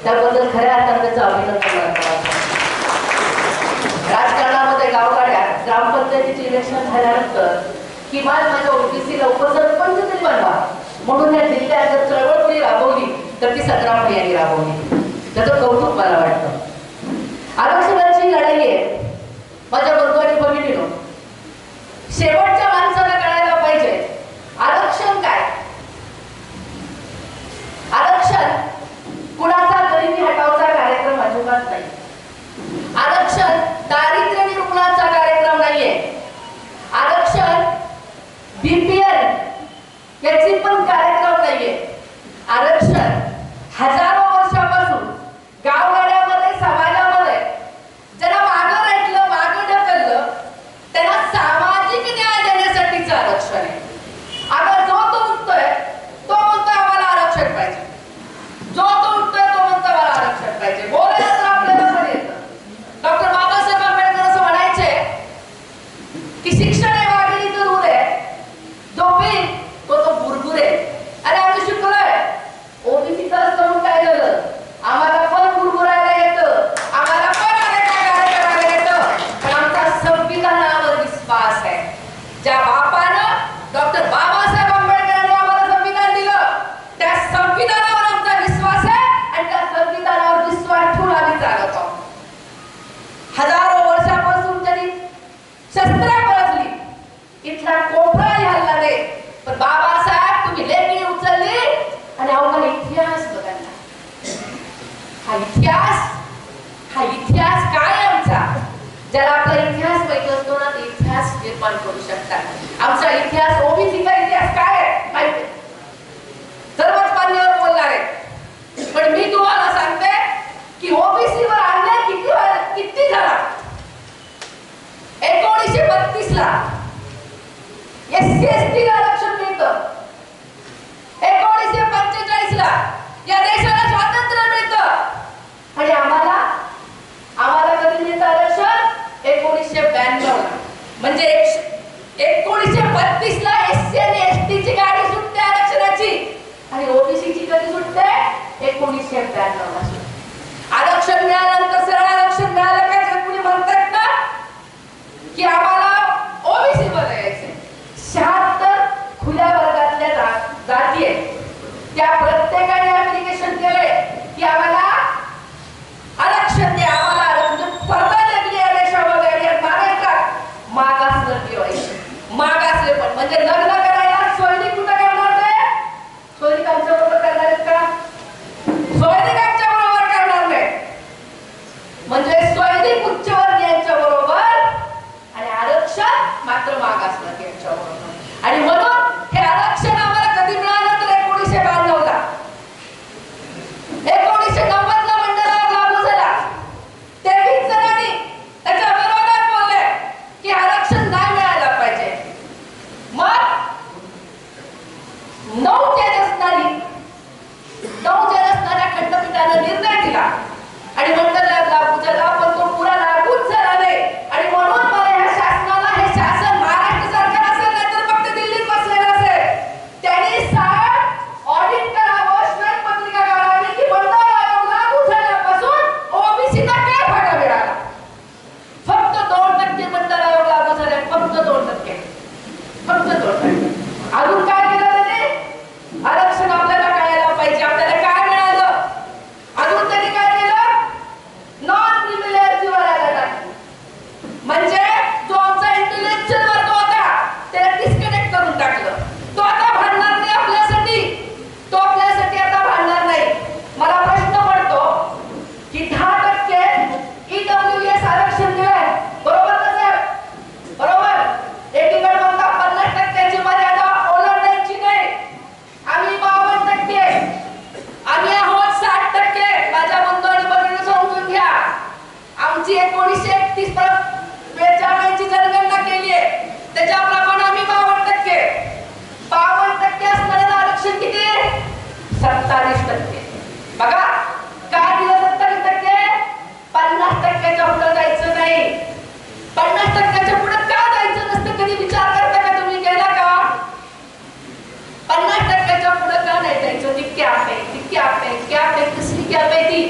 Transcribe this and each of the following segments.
त्याबद्दल खऱ्या अर्थाने त्याचं अभिनंदन करतो. राजकारणामध्ये गावगाड्यात ग्रामपंचायतीचे इलेक्शन झाल्यानंतर किमान माझ्या ओबीसीला उपसरपंच तरी बनवा म्हणून या जिल्ह्यात जर चळवळ कोणी राबवली तर ती संग्राम यांनी राबवली. त्याचं कौतुक मला वाटतं. आरक्षणाची लढाई आहे माझ्या बंधू आणि भगिनीनो. शेवटच्या माणसाला कळायला पाहिजे आरक्षण काय. आरक्षण कुणाचा गरिबी हटावचा कार्यक्रम अजिबात नाही. आरक्षण दारिद्र्य निर्मूलनाचा कार्यक्रम नाहीये. आरक्षण बीपीएल याची पण कार्यक्रम नाहीये. आरक्षण हजारो वर्षापासून गावगाड्यामध्ये समाजामध्ये ज्यांना मागं राहिलं मागं ढकललं त्यांना सामाजिक न्याय देण्यासाठीचं आरक्षण आहे. आता जो तो उठतोय तो म्हणतोय आम्हाला आरक्षण पाहिजे. जो तो उठतोय तो म्हणतोय मला आरक्षण पाहिजे. बोलायला तर आपल्याला पण येतं. डॉक्टर बाबासाहेब आंबेडकर असं म्हणायचे की शिक्षण हे वाघिणीचं दूध आहे. जो पिल तो बुरबुरे. अरे आम्ही शिकलोय ओबीसीचं करून काय झालं. आम्हाला पण बुरबुरायला येतं. आम्हाला पण अनेक कार्य करायला येतं. पण आमचा संविधानावर विश्वास आहे. ज्या बापानं डॉक्टर बाबासाहेब आंबेडकरांनी आम्हाला संविधान दिलं त्या संविधानावर आमचा विश्वास आहे आणि त्या संविधानावर विश्वास ठेवून आम्ही चालत आहोत. हजारो वर्षापासून त्यांनी शस्त्र बरसली इथला कोपराही हल्ला नाही. पण बाबासाहेब तुम्ही लेखणी उचलली आणि अवघा इतिहास बघायला. हा इतिहास काय आमचा. ज्याला आपला इतिहास माहिती असतो ना ते इतिहास निर्माण करू शकतात. आमचा इतिहास ओबीसीचा इतिहास काय आहे माहिती. सर्वच मान्यवर बोलणार आहे पण मी तुम्हाला सांगते की ओबीसीवर अन्याय किती झाला. 1932 ला एससी एसटी ला आरक्षण मिळतं. 1945 ला या देशाला स्वातंत्र्य मिळतं आणि आम्हाला कधी मिळतं आरक्षण 1992 ला. म्हणजे 1932 ला एससी आणि एसटी ची गाडी सुटते आरक्षणाची आणि ओबीसी ची कधी सुटते 1992 ला. आरक्षण मिळाल्यानंतर सरळ आरक्षण मिळालं काय जर कुणी म्हणतात ना की आम्हाला ओबीसी मध्ये यायचंय. 76 खुल्या वर्गातल्या जाती आहेत त्या प्रत्येकाने ऍप्लिकेशन केलंय की आम्हाला आरक्षण द्या. आम्हाला आरक्षण स्पर्धा लागली या देशामध्ये आणि महाराष्ट्रात मागासवर्गीय व्हायचे. मागासले पण म्हणजे लग्न करायला सोयरीक कुठं करणार ते. सोयरीक आमच्या बरोबर करणार आहेत का. सोयरीक आमच्या बरोबर करणार नाही. म्हणजे सोयरीक उच्चवर्गीयांच्या बरोबर आणि आरक्षण मात्र मागासवर्गीयांच्या बरोबर. आणि म्हणून हे आरक्षण आम्हाला कधी मिळालं तर 1992 ला. 1990 ला मंडळावर लागू झाला. 23 जणांनी त्याच्या विरोधात बोलले की आरक्षण नाही मिळायला पाहिजे. मग 9 जज असणाऱ्या खंडपीठाने निर्णय दिला आणि मंडळात लागू झाला पण तो पुरा लागूच झाला नाही. आणि म्हणून मला या शासनाला हे शासन महाराष्ट्र सरकार असेल नाही तर फक्त दिल्लीत बसलेलं असेल त्यांनी साहेब ऑडिट करावं. श्वेत पत्रिका काढावी की मंडळ आयोग लागू झाल्यापासून ओबीसीला काय फायदा मिळाला. फक्त 2% मंडळ आयोग लागू झाले. फक्त 2%. अजून काय केलं त्याने. आरक्षण आपल्याला कळायला पाहिजे. आपल्याला काय मिळालं. अजून त्यांनी काय केलं नॉन प्रिव्हिलेज वरायला टाकलं. म्हणजे जो आमचा इंटेलेक्चुअल वर्ग होता त्याला डिस्कनेक्ट करून टाकलं. तो आता भांडणार नाही आपल्यासाठी. तो आपल्यासाठी आता भांडणार नाही. मला प्रश्न पडतो की 10% ईडब्ल्यूएस आरक्षण दिलंय बरोबर ना साहेब. बरोबर. एकीकडे म्हणता 50% ची मर्यादा ओलांडायची नाही. आम्ही 52%. आम्ही आहोत 60%. माझ्या बंधू आणि भगिनी समजून घ्या. आमची 1931 ची जनगणना केली आहे त्याच्याप्रमाणे आम्ही 52%. 52% असणाऱ्या आरक्षण किती 27%. बघा काय दिलं 27%. 50%च्या पुढे जायचं नाही. 50%च्या पुढे का जायचं नसतं कधी विचार करता का तुम्ही केला का. 50%च्या पुढे का नाही जायचं. ती कॅप आहे कसली कॅप आहे ती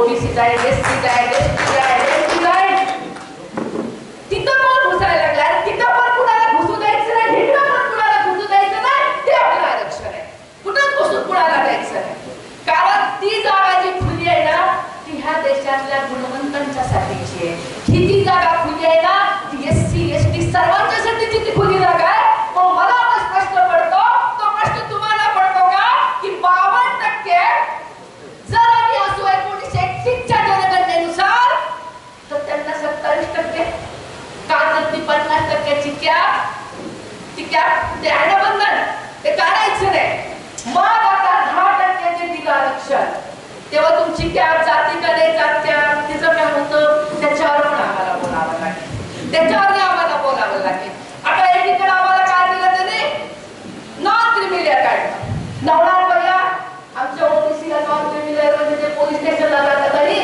ओबीसी जाईल, एसटी जाईल, एसटी जाईल, एसटी जाईल. तिथं कोण घुसायला लागला? तिथं पण कुणाला घुसू द्यायचं नाही, इकडं पण कुणाला घुसू द्यायचं नाही. ते आपलं आरक्षण आहे. कुठंच घुसून कुणाला द्यायचं नाही. कारण ती जागा जी खुली आहे ना, ती ह्या देशातल्या गुणवंतांच्या साठीची आहे. ही जी जागा खुली आहे ना, ती एससी एसटी सर्वांच्यासाठी ती खुली जागा आहे. मग मला प्रश्न पडतो, तो प्रश्न तुम्हाला पडतो का की 52% जर आम्ही असो 1931 च्या जनगणनेनुसार तर त्यांना 27% का तर ती 50%ची कॅप ते आहे ना बंधन, ते काढायचं नाही. मग आता 10% दिलं आरक्षण, तेव्हा तुमची कॅप जाती का नाही जात्या तिचं काय होतं, त्याच्यावर पण आम्हाला बोलावं लागेल. त्याच्यावर आम्हाला बोलावं लागेल. आता एकीकडे आम्हाला काय दिलं त्याने, नॉन क्रिमिनल काढलं. नवनाथ भैया आमच्या ओबीसीला नॉन क्रिमिनल म्हणजे ते पोलीस स्टेशनला जातात आणि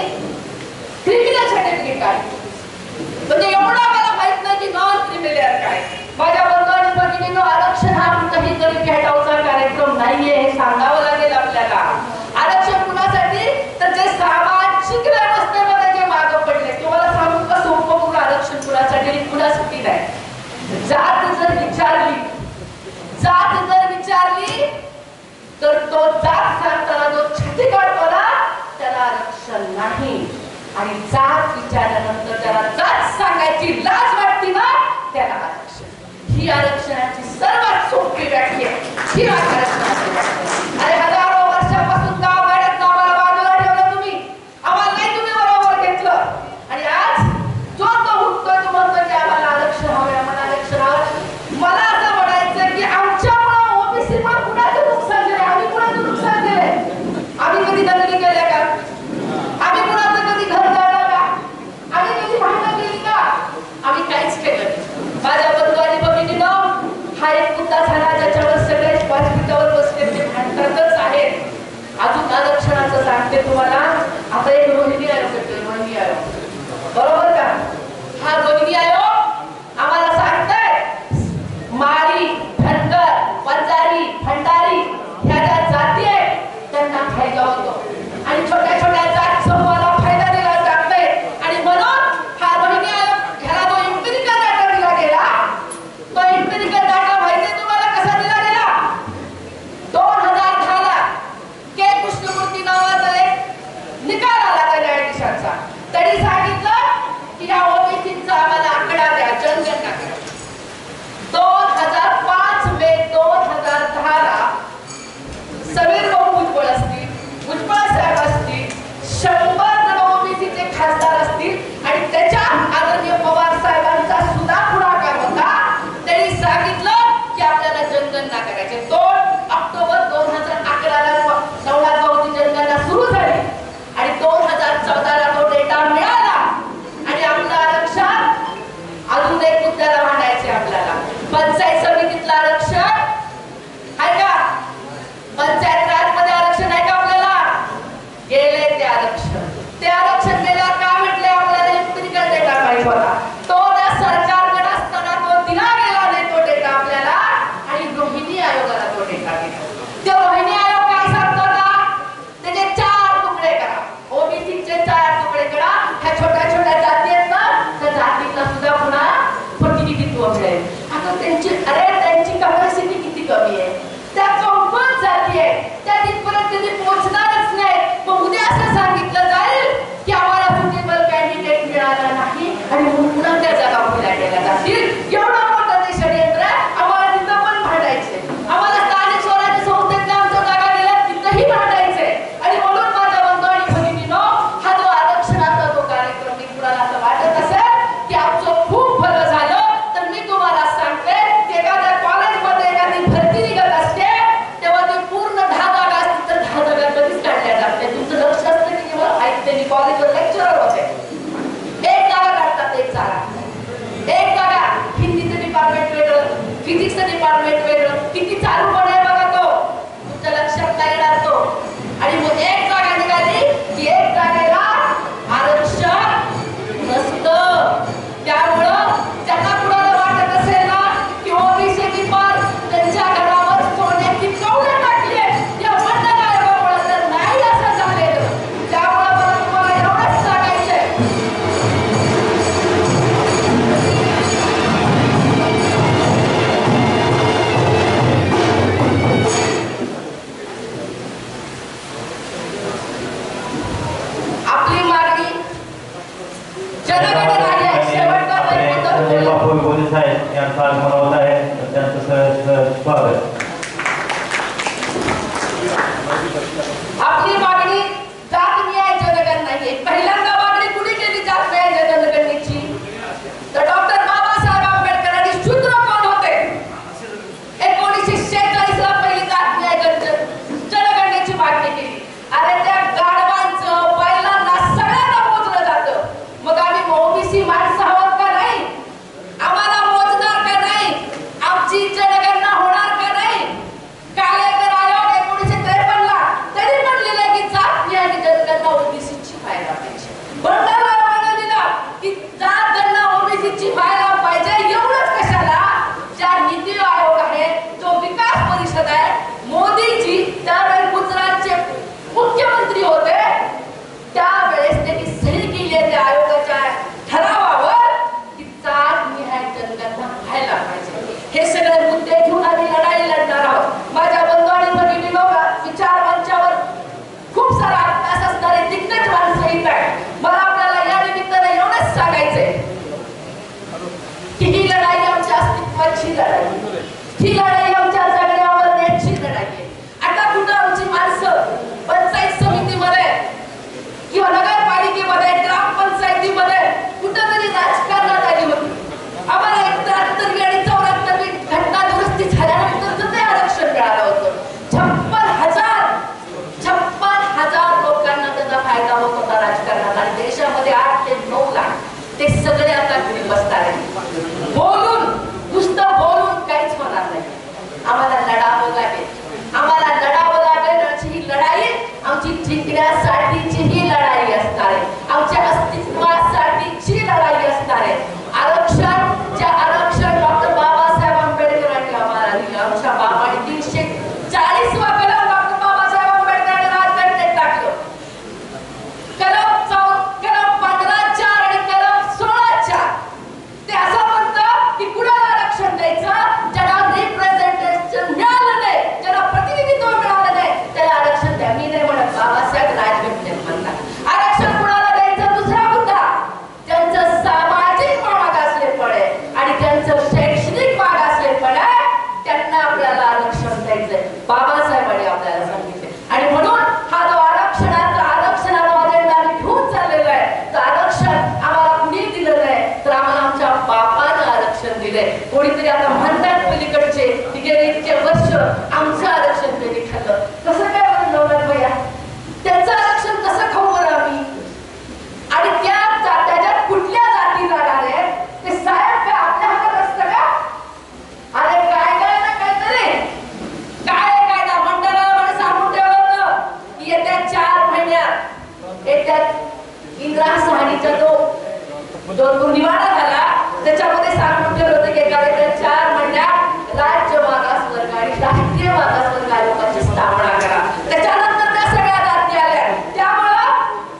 क्रिमिनल सर्टिफिकेट काढलं. म्हणजे एवढं आम्हाला माहित नाही की नॉन क्रिमिनल काय. माझ्या बंधूंनी भगिनींनो, आरक्षण हा कुठेही गरीब भेटावचा कार्यक्रम नाहीये हे सांगावं लागेल आपल्याला. आरक्षण कुणासाठी, तर जे सामाजिक व्यवस्थेमध्ये जे मागं पडले, तुम्हाला सांगू का सोपं करून आरक्षण कुणासाठी आणि कुणासाठी नाही. जात जर विचारली तर तो जात सांगताना जो छाती काढतो ना त्याला आरक्षण नाही. आणि जात विचारल्यानंतर त्याला जात सांगायची लाज वाटते ना त्याला आरक्षण. ही आरक्षणाची सर्वात सोपी व्याख्या ही आरक्षणाची व्याख्या. अरे हजारो वर्षापासून गाव गाड्यात आम्हाला बाजूला ठेवलं तुम्ही, आम्हाला नाही तुम्ही बरोबर घेतलं. आणि आज जो तो उठतोय तो म्हणतो की आम्हाला आरक्षण हवं, आम्हाला आरक्षण हवं. मला असं म्हणायचं की आमच्यामुळे ओबीसी मुळे कुणाचं नुकसान झालं, आम्ही कुणाचं नुकसान केलंय? आम्ही कधी दंगली केल्या का? आम्ही कुणाचं कधी घर जाळलं का? आम्ही कधी भांडण केली का? आम्ही काहीच केलं नाही. माझ्या बंधू आणि भगिनींनो, हा एक मुद्दा झाला ज्याच्यावर सगळे व्यासपीठावर बसलेले भांडतच आहेत. अजून आरक्षणाचं सांगते तुम्हाला. आता एक रोहिणी आयोग भेटतोय, रोहिणी आयोग, बरोबर का? हा रोहिणी आयोग आम्हाला सांगताय माळी, धनगर, वंजारी, भंडारी ह्या ज्या जाती आहेत त्यांना फायदा होतो आणि छोट्या छोट्या जात समूहाला फायदा दिला जात नाही. आणि म्हणून हा रोहिणी आयोग ह्याला जो एम्पिरिकल डाटा दिला गेला, तो एम्पिरिकल डाटा माहिती तुम्हाला कसा दिला गेला? 2010 ला के कृष्णमूर्ती नावाचा एक निकाल आला त्या न्यायाधीशांचा. त्यांनी सांगितलं की या ओबीसीचा आम्हाला आकडा द्या, जनगणना करा. 2005 मे 2010 ला समीर भाऊ भुजबळ असतील, भुजबळ साहेब असतील, 100 जण ओबीसीचे खासदार असतील आणि त्याच्या आदरणीय पवार साहेबांचा सुद्धा पुढाकार होता. त्यांनी सांगितलं की आपल्याला जनगणना करायची. 2 ऑक्टोबर 2011 ला नवनाथ भाऊची जनगणना सुरू झाली आणि 2014 ला तो डेटा मिळाला. आणि आपलं आरक्षण अजून एक मुद्द्याला मांडायचे आपल्याला. पंचायत समितीतलं आरक्षण आहे का? पंचायत राजमध्ये आरक्षण आहे का आपल्याला? गेले ते आरक्षण. ते आरक्षण गेल्यावर काय म्हटले आपल्याला? एम्पिरिकल डेटा पाहिजे होता. तो त्या सरकारकडे असताना तो दिला गेला नाही तो डेटा आपल्याला आणि रोहिणी आयोगाला तो डेटा दिला. तो रोहिणी आयोग काय सांगतो ना, त्याचे 4 तुकडे करा. ओबीसीचे 4 तुकडे करा. ह्या छोट्या छोट्या जाती आहेत ना, त्या जातीला सुद्धा पुन्हा प्रतिनिधित्व मिळेल. आता त्यांची कॅपॅसिटी किती कमी आहे, त्या कमकुवत जाती आहे, त्या तिथपर्यंत कधी पोहोचणारच नाही. मग उद्या असं सांगितलं जाईल की आम्हाला सुटेबल कॅन्डिडेट मिळाला नाही आणि म्हणून पुन्हा त्या जागा खुल्या केल्या जातील. एवढं मोठं ते षडयंत्र आहे. आम्हाला तिथं पण भांडायचे, आम्हाला स्थानिक स्वराज्य संस्थेतल्या आमच्या जागा गेल्या तिथंही भांडायचे. आणि म्हणून माझ्या बंधू आणि भगिनींनो, हा जो आरक्षणाचा जो कार्यक्रम कुणाला असं वाटत असेल की आमचं खूप भलं झालं, तर मी तुम्हाला सांगते की एखाद्या कॉलेजमध्ये एखादी भरती निघत असते तेव्हा ती पूर्ण 10 जागा असतील तर 10 जागा कधीच काढल्या जात नाही. तुमचं लक्ष असतं की केवळ ऐकते कॉलेजवर लेक्चरर होते. एक जागा काढतात, एक जागा. हिंदीचं डिपार्टमेंट वेगळं, फिजिक्सचं डिपार्टमेंट वेगळं. किती चालू पण आहे बघा तो, तुमच्या लक्षात नाही येणार तो. आणि मग एक जागा निघाली की एक जागेला आरक्षण नसतं. त्यामुळं त्यांना कुणाला वाटत असेल ना की ओबीसी पण त्यांच्या घरावर सोन्याची कौडं टाकली, या बंधन आयोगामुळे तर नाही असं झालेलं. त्यामुळे मला तुम्हाला दीपक बोले साहेब यांचा आगमन होत आहे, तर त्यांचं स्वागत. आपली मागणी जात न्याय जनगणना पहिल्यांदा मागणी कुणी केली जात न्याय जनगणनेची? तर डॉक्टर बाबासाहेब आंबेडकरांनी शूद्र कोण होते 1946 ला पहिली जात न्याय जनगणनेची मागणी केली. अरे त्या गाढवांचं पहिल्यांदा सगळ्यांना मोजलं जातं. मग आम्ही ओबीसी माणसं आहोत का नाही? आम्हाला मोजणार का नाही? आमची जनगणना होणार का नाही? कालेकर आयोग 1953 ला तरी म्हणलेलं की जात न्याय जनगणना ओबीसीची व्हायला पाहिजे. मंडल आयोगाने लिहिलं की जात गणना ओबीसीची व्हायला पाहिजे. एवढंच कशाला, ज्या नीती आयोग आहे, जो विकास परिषद आहे, मोदीजी त्यावेळेस गुजरातचे मुख्यमंत्री होते, त्यावेळेस त्यांनी सही केली आहे त्या आयोगाच्या ठरावावर की जात न्याय जनगणना व्हायला पाहिजे. हे सगळे मुद्दे घेऊन आम्ही लढाई लढणार आहोत. माझ्या बंधू आणि भगिनींनो, विचार मंचावर खूप सारा अभ्यास असणारे दिग्गज माणसं येत आहेत. मला आपल्याला या निमित्ताने एवढंच सांगायचंय की ही लढाई आमच्या अस्तित्वाची लढाई, ही लढाई आमच्या जगण्यावर न्यायची लढाई आहे. आता कुठं आमची माणसं पंचायत समितीमध्ये किंवा नगरपालिकेमध्ये, ग्रामपंचायतीमध्ये कुठंतरी राजकारणात आली होती. आम्हाला 73 आणि 74 घटना दुरुस्ती झाल्यानंतर ते आरक्षण मिळालं होतं. 56,000 लोकांना त्याचा फायदा होत होता राजकारणात. आणि देशामध्ये 8 ते 9 लाख ते सगळे आता घरी बसणार आहेत. बोलून, नुसतं बोलून काहीच होणार नाही. आम्हाला लढावं लागेल, आम्हाला लढावं लागेल. ही लढाई आमची जिंकण्यासाठीची ही लढाई असणार आहे, आमच्या अस्तित्वासाठीची लढाई असणार आहे. आरक्षण डॉक्टर बाबासाहेब आंबेडकरांनी आम्हाला दिलं. आमच्या बाबांनी 340वा कलम डॉक्टर बाबासाहेब आंबेडकरांनी राज्यघटनेत टाकलं. कलम 15(4) आणि कलम 16(4) ते असं म्हणतं की कुणाला आरक्षण द्यायचं? ज्याला रिप्रेझेंटेशन मिळालं नाही, ज्याला प्रतिनिधित्व मिळालं नाही, त्याला आरक्षण द्या. मी नाही म्हणत, बाबासाहेब राज्यघटनेत म्हणतात. आरक्षण कुणाला द्यायचं? दुसरा मुद्दा, ज्यांचं सामाजिक मागासलेपण आहे आणि ज्यांचं शैक्षणिक मागासलेपण आहे, त्यांना आपल्याला आरक्षण द्यायचंय. बाबासाहेबांनी आपल्याला सांगितले. आणि म्हणून हा जो आरक्षणाचा अजेंडा आम्ही घेऊन चाललेला आहे, तर आरक्षण आम्हाला कुणी दिलं नाही, तर आम्हाला आमच्या बापानं आरक्षण दिलंय. कोणीतरी आता म्हणतात पलीकडचे की गेले इतके वर्ष आमचं आरक्षण त्यांनी खाल्लं. कसं काय बरं नवनाथ भैया? त्यांचं आरक्षण कसं खाऊ बरं आम्ही? आणि त्याच्यात कुठल्या जाती जाणार आहेत ते साहेब काय आपल्या हातात असतं का? अरे कायदा ना काहीतरी कायदा मंडळाला सांगून ठेवलं होतं की येत्या 4 महिन्यात इंदिरा सहानीचा जो निवाडा झाला त्याच्यामध्ये सांगून ठेवलं होतं की येत्या 4 महिन्यात राज्य मागासवर्ग आणि राष्ट्रीय मागासवर्ग आयोगाची स्थापना करा. त्याच्यानंतर त्या सगळ्या जाती आल्या. त्यामुळं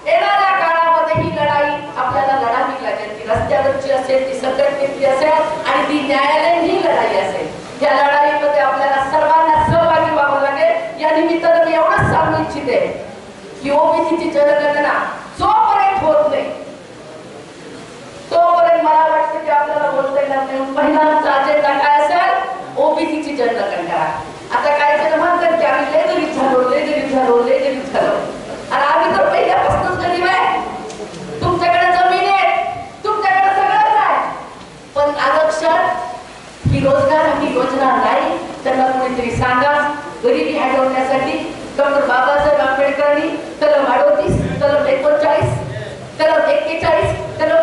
येणाऱ्या काळामध्ये ही लढाई आपल्याला लढावी लागेल. ती रस्त्यावरची असेल, ती संघटनेतली असेल आणि ती न्यायालयीन लढाई असेल. या लढाईमध्ये आपल्याला सर्वांना सहभागी व्हावं लागेल. या निमित्तानं मी एवढंच सांगू इच्छिते की ओबीसीची जनगणना जोपर्यंत होत नाही तोपर्यंत मला वाटतं की आपल्याला बोलता येणार नाही. महिलांचा अजेंडा काय असेल? ओबीसीची जनगणना. आता काय जण म्हणतात की आम्ही लय गरीब झालो. आणि आम्ही तर पहिल्यापासूनच गरीब आहे. तुमच्याकडे जमीन आहे, तुमच्याकडे सगळंच आहे, पण आरक्षण ही रोजगार ही योजना नाही. त्यांना कोणीतरी सांगा. गरिबी हटवण्यासाठी डॉक्टर बाबासाहेब आंबेडकरांनी कलम 38, कलम 39, कलम 41, कलम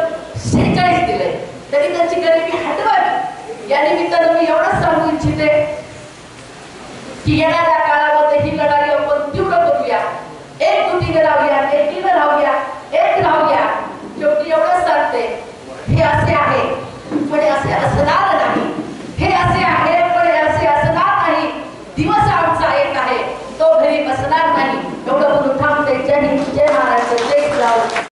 46 दिले. तरी त्यांची गरिबी हटवावी. या निमित्तानं मी एवढंच सांगू इच्छिते की येणाऱ्या